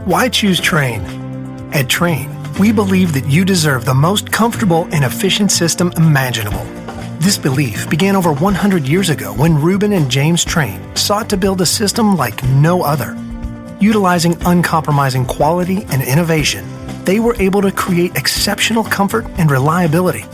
Why choose Trane? At Trane, we believe that you deserve the most comfortable and efficient system imaginable. This belief began over 100 years ago when Reuben and James Trane sought to build a system like no other. Utilizing uncompromising quality and innovation, they were able to create exceptional comfort and reliability.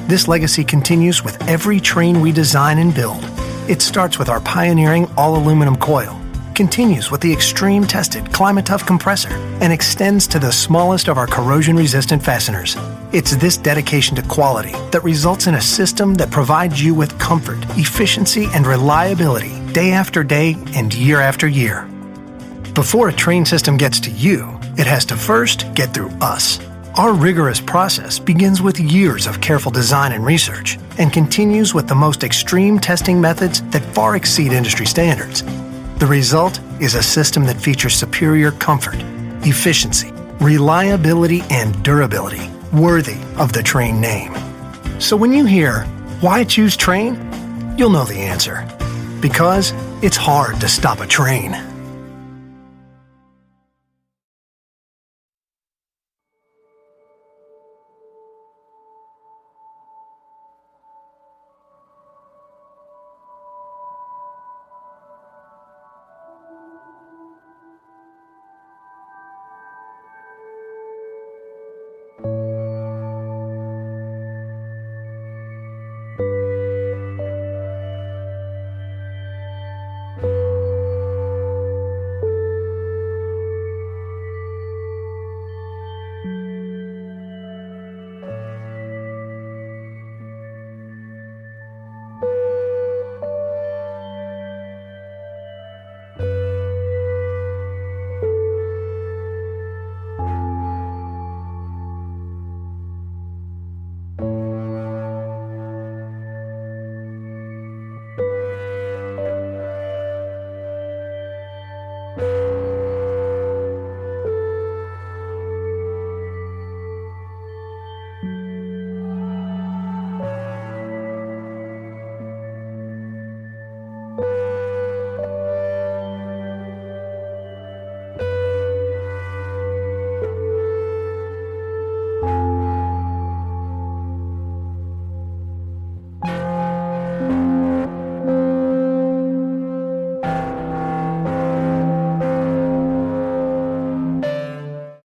This legacy continues with every Trane we design and build. It starts with our pioneering all-aluminum coil, continues with the extreme-tested Climate-Tough compressor, and extends to the smallest of our corrosion-resistant fasteners. It's this dedication to quality that results in a system that provides you with comfort, efficiency, and reliability day after day and year after year. Before a Trane system gets to you, it has to first get through us. Our rigorous process begins with years of careful design and research and continues with the most extreme testing methods that far exceed industry standards. The result is a system that features superior comfort, efficiency, reliability, and durability, worthy of the Trane name. So when you hear, why choose Trane? You'll know the answer. Because it's hard to stop a Trane.